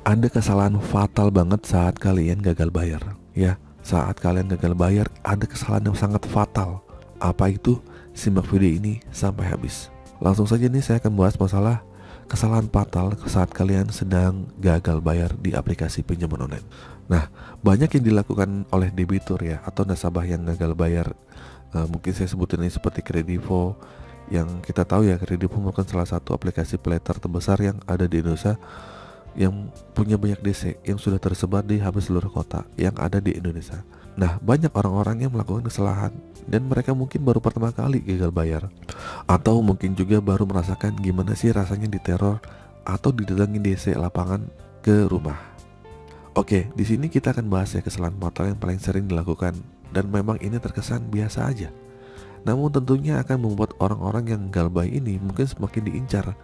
Ada kesalahan fatal banget saat kalian gagal bayar. Ya, saat kalian gagal bayar ada kesalahan yang sangat fatal. Apa itu? Simak video ini sampai habis. Langsung saja nih saya akan bahas masalah kesalahan fatal saat kalian sedang gagal bayar di aplikasi pinjaman online. Nah, banyak yang dilakukan oleh debitur ya, atau nasabah yang gagal bayar. Mungkin saya sebutin ini seperti Kredivo. Yang kita tahu ya, Kredivo merupakan salah satu aplikasi peleter terbesar yang ada di Indonesia, yang punya banyak DC yang sudah tersebar di hampir seluruh kota yang ada di Indonesia. Nah, banyak orang-orang yang melakukan kesalahan dan mereka mungkin baru pertama kali gagal bayar, atau mungkin juga baru merasakan gimana sih rasanya diteror atau didatangi DC lapangan ke rumah. Oke, di sini kita akan bahas ya kesalahan fatal yang paling sering dilakukan, dan memang ini terkesan biasa aja. Namun tentunya akan membuat orang-orang yang gagal bayar ini mungkin semakin diincar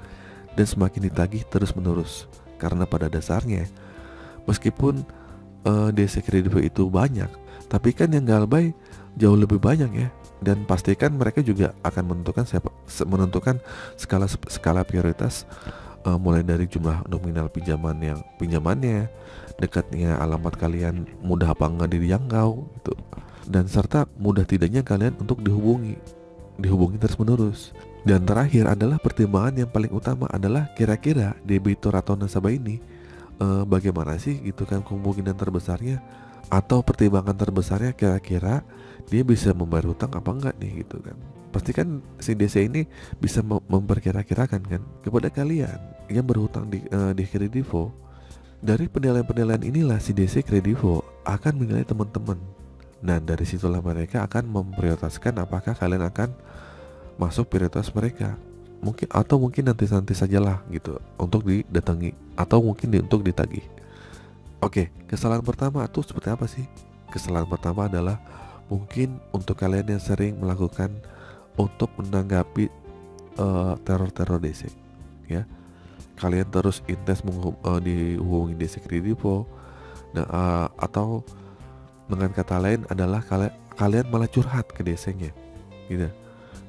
dan semakin ditagih terus-menerus. Karena pada dasarnya, meskipun DC Kredivo itu banyak, tapi kan yang galbay jauh lebih banyak ya. Dan pastikan mereka juga akan menentukan skala prioritas, mulai dari jumlah nominal pinjamannya, dekatnya alamat kalian, mudah apa enggak dijangkau gitu. Dan serta mudah tidaknya kalian untuk dihubungi terus menerus. Dan terakhir adalah pertimbangan yang paling utama adalah kira-kira debitur atau nasabah ini bagaimana sih gitu kan kemungkinan terbesarnya, atau pertimbangan terbesarnya kira-kira dia bisa membayar hutang apa enggak nih gitu kan. Pasti kan si DC ini bisa memperkira-kirakan kan kepada kalian yang berhutang di Kredivo. Dari penilaian-penilaian inilah si DC Kredivo akan menilai teman-teman. Nah, dari situlah mereka akan memprioritaskan apakah kalian akan masuk prioritas mereka, mungkin nanti sajalah gitu untuk didatangi, atau mungkin untuk ditagih. Oke, kesalahan pertama itu seperti apa sih? Kesalahan pertama adalah mungkin untuk kalian yang sering melakukan untuk menanggapi teror-teror DC ya. Kalian terus intens dihubungi DC Kredivo. Nah, atau dengan kata lain adalah kalian malah curhat ke DC-nya gitu.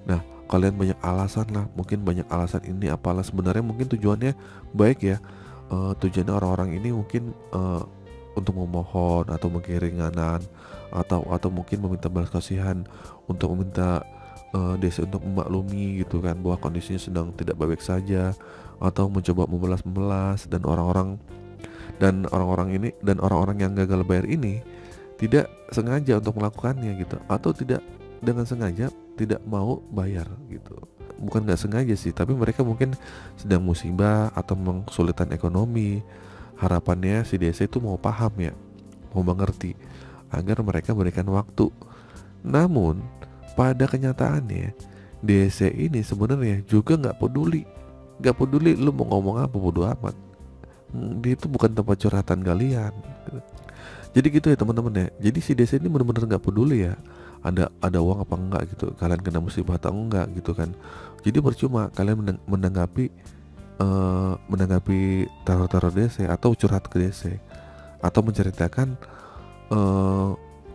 Nah, kalian banyak alasan lah, mungkin banyak alasan ini apalah, sebenarnya mungkin tujuannya baik ya. Tujuannya orang-orang ini mungkin untuk memohon atau mungkin ringanan, atau mungkin meminta belas kasihan, untuk meminta DC untuk memaklumi gitu kan bahwa kondisinya sedang tidak baik saja, atau mencoba membelas dan orang-orang yang gagal bayar ini tidak sengaja untuk melakukannya gitu, atau tidak dengan sengaja tidak mau bayar gitu. Bukan nggak sengaja sih, tapi mereka mungkin sedang musibah atau memang kesulitan ekonomi. Harapannya si DC itu mau paham ya, mau mengerti, agar mereka berikan waktu. Namun pada kenyataannya DC ini sebenarnya juga nggak peduli lu mau ngomong apa, bodo amat. Dia itu bukan tempat curhatan kalian gitu. Jadi gitu ya teman-teman ya. Jadi si DC ini benar-benar nggak peduli ya ada uang apa enggak gitu, kalian kena musibah atau enggak gitu kan. Jadi percuma kalian menanggapi teror-teror DC atau curhat ke DC, atau menceritakan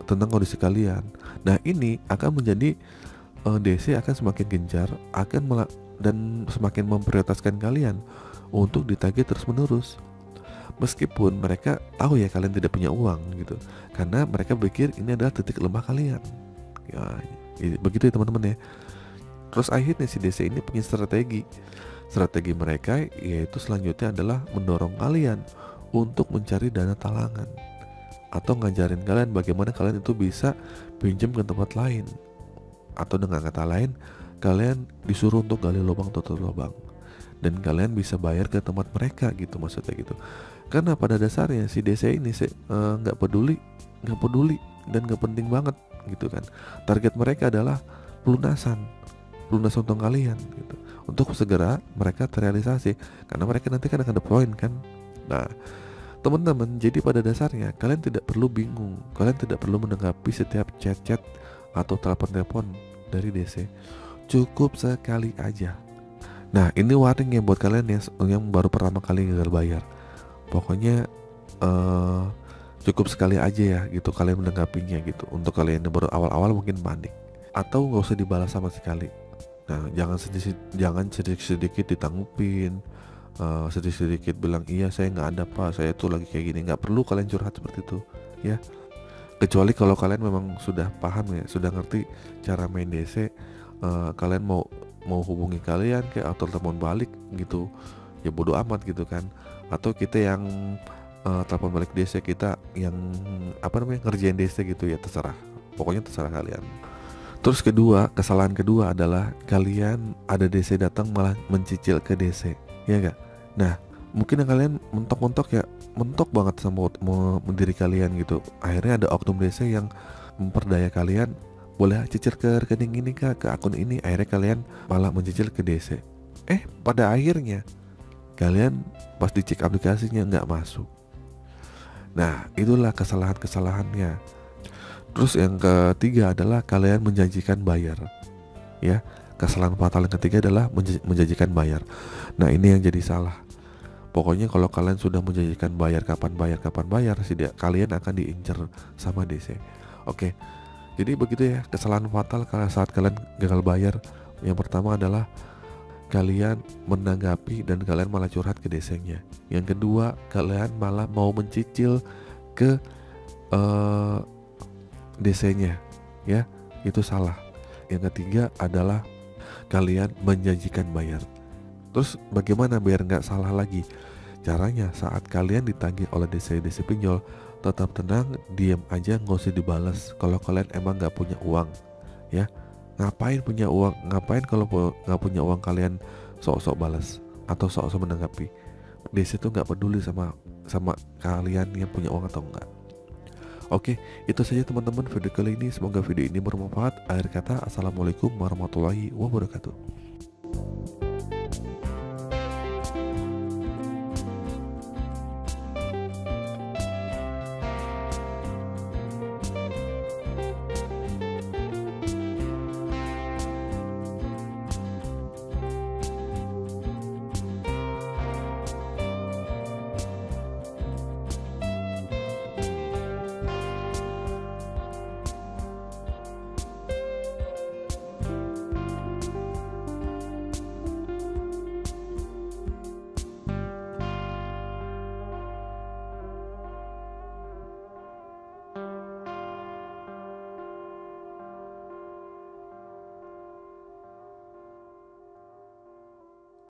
tentang kondisi kalian. Nah, ini akan menjadi DC akan semakin gencar dan semakin memprioritaskan kalian untuk ditagih terus-menerus. Meskipun mereka tahu ya kalian tidak punya uang gitu, karena mereka pikir ini adalah titik lemah kalian. Ya, begitu ya teman-teman ya. Terus akhirnya si DC ini punya strategi mereka, yaitu selanjutnya adalah mendorong kalian untuk mencari dana talangan, atau ngajarin kalian bagaimana kalian itu bisa pinjam ke tempat lain, atau dengan kata lain kalian disuruh untuk gali lubang tutup lubang, dan kalian bisa bayar ke tempat mereka gitu, maksudnya gitu. Karena pada dasarnya si DC ini nggak peduli dan nggak penting banget gitu kan. Target mereka adalah pelunasan utang kalian gitu, untuk segera mereka terrealisasi, karena mereka nanti kan akan ada poin kan. Nah teman-teman, jadi pada dasarnya kalian tidak perlu bingung, kalian tidak perlu menanggapi setiap chat atau telepon dari DC. Cukup sekali aja. Nah, ini warning ya buat kalian yang baru pertama kali gagal bayar. Pokoknya cukup sekali aja ya gitu kalian menanggapinya gitu. Untuk kalian yang baru awal-awal mungkin panik, atau nggak usah dibalas sama sekali. Nah, jangan sedikit ditanggupin, sedikit-sedikit bilang iya saya nggak ada pak, saya tuh lagi kayak gini. Nggak perlu kalian curhat seperti itu ya, kecuali kalau kalian memang sudah paham ya, sudah ngerti cara main DC. Kalian mau mau hubungi kalian kayak atau telepon balik gitu ya bodo amat gitu kan, atau kita yang telepon balik DC, kita yang apa namanya ngerjain DC gitu ya, terserah, pokoknya terserah kalian. Terus kesalahan kedua adalah kalian ada DC datang malah mencicil ke DC, ya enggak? Nah, mungkin yang kalian mentok-mentok ya, mentok banget sama diri kalian gitu. Akhirnya ada oknum DC yang memperdaya kalian, boleh cicil ke rekening ini kak, ke akun ini. Akhirnya kalian malah mencicil ke DC. Pada akhirnya kalian pas dicek aplikasinya nggak masuk. Nah, itulah kesalahan-kesalahannya. Terus yang ketiga adalah kalian menjanjikan bayar. Ya, kesalahan fatal yang ketiga adalah menjanjikan bayar. Nah, ini yang jadi salah. Pokoknya kalau kalian sudah menjanjikan bayar, kapan bayar, kalian akan diincar sama DC. Oke. Jadi begitu ya, kesalahan fatal saat kalian gagal bayar. Yang pertama adalah kalian menanggapi dan kalian malah curhat ke DC-nya. Yang kedua, kalian malah mau mencicil ke DC-nya, ya, itu salah. Yang ketiga adalah kalian menjanjikan bayar. Terus bagaimana biar nggak salah lagi? Caranya saat kalian ditagih oleh DC pinjol, tetap tenang, diam aja, nggak usah dibalas. Kalau kalian emang nggak punya uang, ya, ngapain punya uang? Ngapain kalau nggak punya uang kalian sok-sok balas atau sok-sok menanggapi? DC tuh nggak peduli sama kalian yang punya uang atau enggak. Oke, itu saja teman-teman video kali ini. Semoga video ini bermanfaat. Akhir kata, assalamualaikum warahmatullahi wabarakatuh.